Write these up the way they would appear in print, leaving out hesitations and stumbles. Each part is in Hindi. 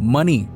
मनी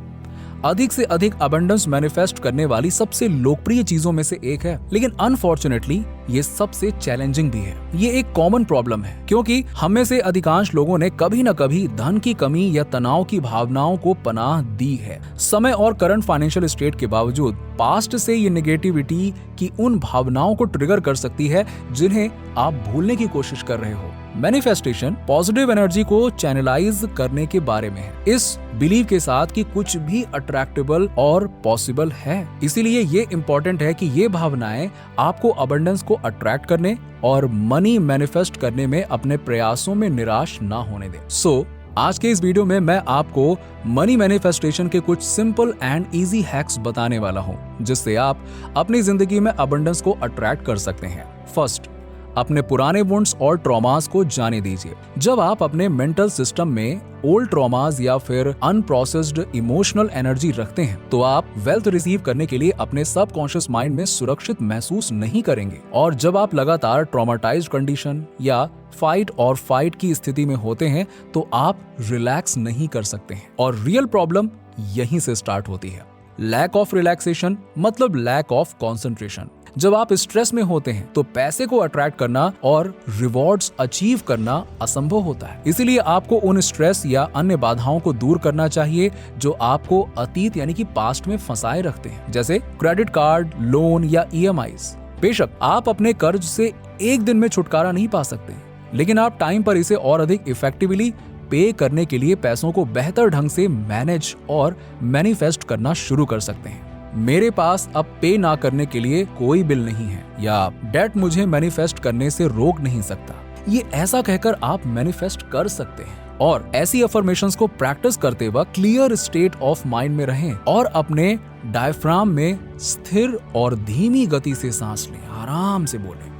अधिक से अधिक अबंडेंस मैनिफेस्ट करने वाली सबसे लोकप्रिय चीजों में से एक है, लेकिन अनफॉर्चुनेटली ये सबसे चैलेंजिंग भी है। ये एक कॉमन प्रॉब्लम है क्योंकि हम में से अधिकांश लोगों ने कभी न कभी धन की कमी या तनाव की भावनाओं को पनाह दी है। समय और करंट फाइनेंशियल स्टेट के बावजूद पास्ट से ये नेगेटिविटी की उन भावनाओं को ट्रिगर कर सकती है जिन्हें आप भूलने की कोशिश कर रहे हो। मैनिफेस्टेशन पॉजिटिव एनर्जी को चैनलाइज करने के बारे में है, इस बिलीव के साथ कि कुछ भी अट्रैक्टेबल और पॉसिबल है। इसीलिए ये इम्पोर्टेंट है कि ये भावनाएं आपको अबंडेंस को अट्रैक्ट करने और मनी मैनिफेस्ट करने में अपने प्रयासों में निराश ना होने दें। आज के इस वीडियो में मैं आपको मनी मैनिफेस्टेशन के कुछ सिंपल एंड इजी हैक्स बताने वाला हूं, जिससे आप अपनी जिंदगी में अबंडेंस को अट्रैक्ट कर सकते हैं। फर्स्ट, अपने पुराने वुंड्स और ट्रॉमास को जाने दीजिए। जब आप अपने मेंटल सिस्टम में ओल्ड ट्रॉमास या फिर अनप्रोसेस्ड इमोशनल एनर्जी रखते हैं तो आप वेल्थ रिसीव करने के लिए अपने सबकॉन्शियस माइंड में सुरक्षित महसूस नहीं करेंगे। और जब आप लगातार ट्रॉमाटाइज्ड कंडीशन या फाइट और फाइट की स्थिति में होते हैं तो आप रिलैक्स नहीं कर सकते हैं, और रियल प्रॉब्लम यहीं से स्टार्ट होती है। लैक ऑफ रिलैक्सेशन मतलब लैक ऑफ कॉन्सेंट्रेशन। जब आप स्ट्रेस में होते हैं तो पैसे को अट्रैक्ट करना और रिवॉर्ड्स अचीव करना असंभव होता है। इसीलिए आपको उन स्ट्रेस या अन्य बाधाओं को दूर करना चाहिए जो आपको अतीत यानी कि पास्ट में फंसाए रखते हैं, जैसे क्रेडिट कार्ड, लोन या EMIs। बेशक आप अपने कर्ज से एक दिन में छुटकारा नहीं पा सकते, लेकिन आप टाइम पर इसे और अधिक इफेक्टिवली पे करने के लिए पैसों को बेहतर ढंग से मैनेज और मैनिफेस्ट करना शुरू कर सकते हैं। मेरे पास अब पे ना करने के लिए कोई बिल नहीं है या डेट मुझे मैनिफेस्ट करने से रोक नहीं सकता, ये ऐसा कहकर आप मैनिफेस्ट कर सकते हैं। और ऐसी अफर्मेशंस को प्रैक्टिस करते वक्त क्लियर स्टेट ऑफ माइंड में रहें और अपने डायफ्राम में स्थिर और धीमी गति से सांस लें, आराम से बोलें।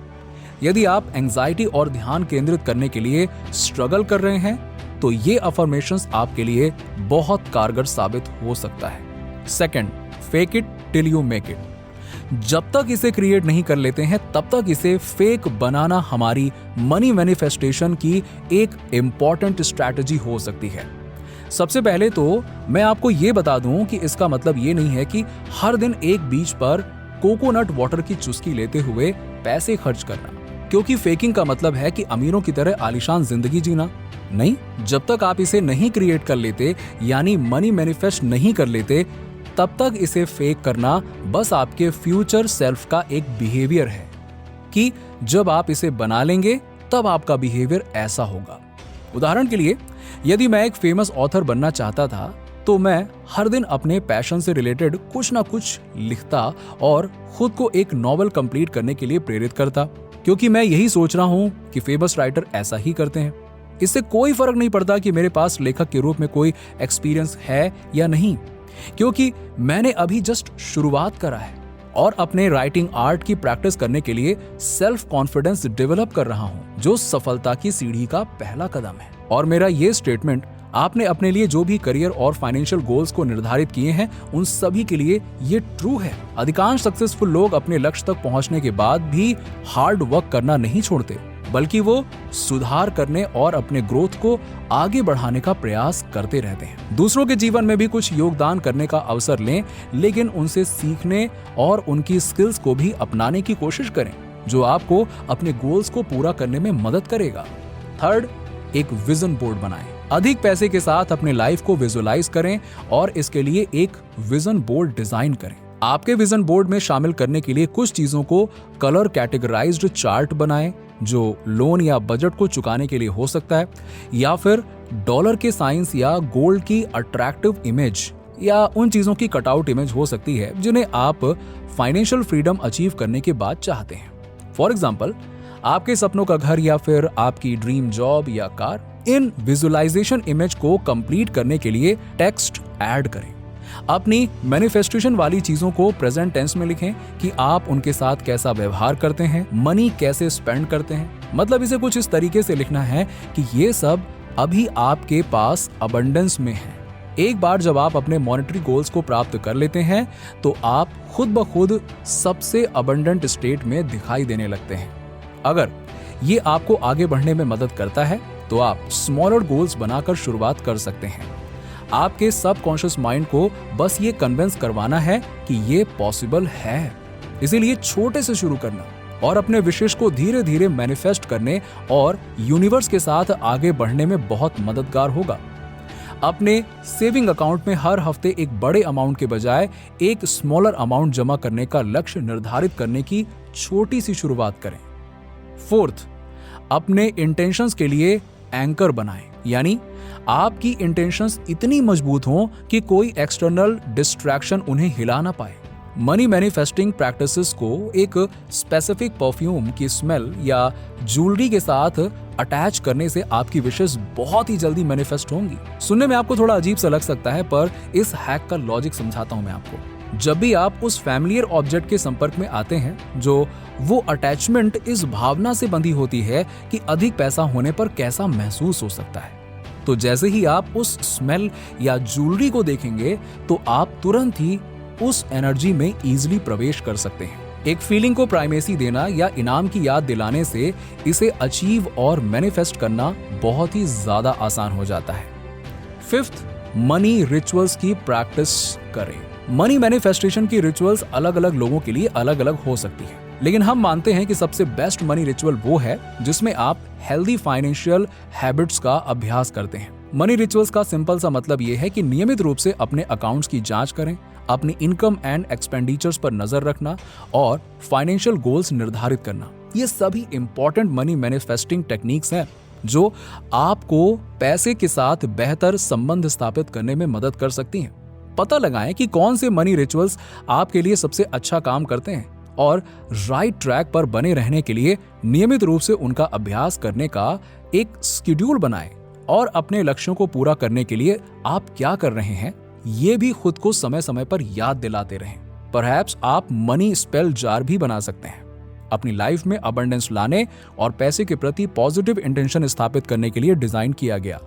यदि आप एंजाइटी और ध्यान केंद्रित करने के लिए स्ट्रगल कर रहे हैं तो ये अफर्मेशंस आपके लिए बहुत कारगर साबित हो सकता है। Second, fake it till you make it. जब तक इसे क्रिएट नहीं कर लेते हैं तब तक इसे फेक बनाना हमारी मनी मैनिफेस्टेशन की एक इम्पॉर्टेंट स्ट्रैटेजी हो सकती है। सबसे पहले तो मैं आपको ये बता दूं कि इसका मतलब ये नहीं है कि हर दिन एक बीच पर कोकोनट वाटर की चुस्की लेते हुए पैसे खर्च करना, क्योंकि फेकिंग का मतलब है कि अमीरों की तरह आलीशान जिंदगी जीना नहीं। जब तक आप इसे नहीं क्रिएट कर लेते यानी मनी मैनिफेस्ट नहीं कर लेते तब तक इसे फेक करना बस आपके फ्यूचर सेल्फ का एक बिहेवियर है कि जब आप इसे बना लेंगे तब आपका बिहेवियर ऐसा होगा। उदाहरण के लिए, यदि मैं एक फेमस ऑथर बनना चाहता था तो मैं हर दिन अपने पैशन से रिलेटेड कुछ ना कुछ लिखता और खुद को एक नॉवेल कंप्लीट करने के लिए प्रेरित करता, क्योंकि मैं यही सोच रहा हूं कि फेमस राइटर ऐसा ही करते हैं। इससे कोई फर्क नहीं पड़ता कि मेरे पास लेखक के रूप में कोई एक्सपीरियंस है या नहीं, क्योंकि मैंने अभी जस्ट शुरुआत करा है और अपने राइटिंग आर्ट की प्रैक्टिस करने के लिए सेल्फ कॉन्फिडेंस डेवलप कर रहा हूं, जो सफलता की सीढ़ी का पहला कदम है। और मेरा ये स्टेटमेंट आपने अपने लिए जो भी करियर और फाइनेंशियल गोल्स को निर्धारित किए हैं उन सभी के लिए ये ट्रू है। अधिकांश सक्सेसफुल लोग अपने लक्ष्य तक पहुंचने के बाद भी हार्ड वर्क करना नहीं छोड़ते, बल्कि वो सुधार करने और अपने ग्रोथ को आगे बढ़ाने का प्रयास करते रहते हैं। दूसरों के जीवन में भी कुछ योगदान करने का अवसर लें, लेकिन उनसे सीखने और उनकी स्किल्स को भी अपनाने की कोशिश करें, जो आपको अपने गोल्स को पूरा करने में मदद करेगा। थर्ड, एक विजन बोर्ड बनाएं। अधिक पैसे के साथ अपने लाइफ को विजुअलाइज करें और इसके लिए एक विजन बोर्ड डिजाइन करें। आपके विजन बोर्ड में शामिल करने के लिए कुछ चीजों को कलर कैटेगराइज्ड चार्ट बनाएं, जो लोन या बजट को चुकाने के लिए हो सकता है, या फिर डॉलर के साइंस या गोल्ड की अट्रैक्टिव इमेज या उन चीजों की कटआउट इमेज हो सकती है जिन्हें आप फाइनेंशियल फ्रीडम अचीव करने के बाद चाहते हैं। फॉर एग्जाम्पल, आपके सपनों का घर या फिर आपकी ड्रीम जॉब या कार। इन विजुअलाइजेशन इमेज को कंप्लीट करने के लिए टेक्स्ट ऐड करें। अपनी मैनिफेस्टेशन वाली चीजों को प्रेजेंट टेंस में लिखें कि आप उनके साथ कैसा व्यवहार करते हैं, मनी कैसे स्पेंड करते हैं। मतलब इसे कुछ इस तरीके से लिखना है कि ये सब अभी आपके पास अबंडेंस में है। एक बार जब आप अपने मॉनेटरी गोल्स को प्राप्त कर लेते हैं तो आप खुद ब खुद सबसे अबंडेंट स्टेट में दिखाई देने लगते हैं। अगर ये आपको आगे बढ़ने में मदद करता है तो आप स्मॉलर गोल्स बनाकर शुरुआत कर सकते हैं। आपके सबकॉन्शियस माइंड को बस ये कन्विंस करवाना है कि ये पॉसिबल है। इसीलिए छोटे से शुरू करना और अपने विशेष को धीरे धीरे मैनिफेस्ट करने और यूनिवर्स के साथ आगे बढ़ने में बहुत मददगार होगा। अपने सेविंग अकाउंट में हर हफ्ते एक बड़े अमाउंट के बजाय एक स्मॉलर अमाउंट जमा करने का लक्ष्य निर्धारित करने की छोटी सी शुरुआत करें। फोर्थ, अपने इंटेंशंस के लिए एंकर बनाएं, यानी आपकी इंटेंशंस इतनी मजबूत हों कि कोई एक्सटर्नल डिस्ट्रैक्शन उन्हें हिला ना पाए। मनी मैनिफेस्टिंग प्रैक्टिसेस को एक स्पेसिफिक परफ्यूम की स्मेल या ज्वेलरी के साथ अटैच करने से आपकी विशेष बहुत ही जल्दी मैनिफेस्ट होंगी। सुनने में आपको थोड़ा अजीब सा लग सकता है, पर इस हैक का लॉजिक समझाता हूं मैं आपको। जब भी आप उस फैमिलियर ऑब्जेक्ट के संपर्क में आते हैं, जो वो अटैचमेंट इस भावना से बंधी होती है कि अधिक पैसा होने पर कैसा महसूस हो सकता है, तो जैसे ही आप उस स्मेल या ज्वेलरी को देखेंगे तो आप तुरंत ही उस एनर्जी में इजीली प्रवेश कर सकते हैं। एक फीलिंग को प्राइमेसी देना या इनाम की याद दिलाने से इसे अचीव और मैनिफेस्ट करना बहुत ही ज्यादा आसान हो जाता है। फिफ्थ, मनी रिचुअल्स की प्रैक्टिस करें। मनी मैनिफेस्टेशन की रिचुअल्स अलग अलग लोगों के लिए अलग अलग हो सकती है, लेकिन हम मानते हैं कि सबसे बेस्ट मनी रिचुअल वो है जिसमें आप हेल्दी फाइनेंशियल हैबिट्स का अभ्यास करते हैं। मनी रिचुअल्स का सिंपल सा मतलब ये है कि नियमित रूप से अपने अकाउंट्स की जांच करें, अपनी इनकम एंड एक्सपेंडिचर्स पर नजर रखना और फाइनेंशियल गोल्स निर्धारित करना। ये सभी इंपॉर्टेंट मनी मैनिफेस्टिंग टेक्निक्स हैं जो आपको पैसे के साथ बेहतर संबंध स्थापित करने में मदद कर सकती हैं। पता लगाएं कि कौन से मनी रिचुअल्स आपके लिए सबसे अच्छा काम करते हैं और राइट ट्रैक पर बने रहने के लिए नियमित रूप से उनका अभ्यास करने का एक शेड्यूल बनाएं और अपने लक्ष्यों को पूरा करने के लिए आप क्या कर रहे हैं ये भी खुद को समय समय पर याद दिलाते रहें। परहैप्स आप मनी स्पेल जार भी बना सकते हैं। अपनी लाइफ में अबंडेंस लाने और पैसे के प्रति पॉजिटिव इंटेंशन स्थापित करने के लिए डिजाइन किया गया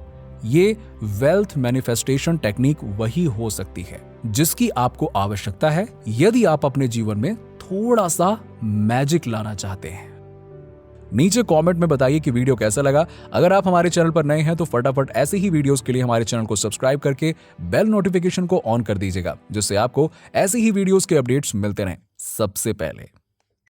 ये वेल्थ मैनिफेस्टेशन टेक्निक वही हो सकती है जिसकी आपको आवश्यकता है यदि आप अपने जीवन में थोड़ा सा मैजिक लाना चाहते हैं। नीचे कमेंट में बताइए कि वीडियो कैसा लगा। अगर आप हमारे चैनल पर नए हैं तो फटाफट ऐसे ही वीडियोस के लिए हमारे चैनल को सब्सक्राइब करके बेल नोटिफिकेशन को ऑन कर दीजिएगा, जिससे आपको ऐसे ही वीडियोस के अपडेट्स मिलते रहें सबसे पहले।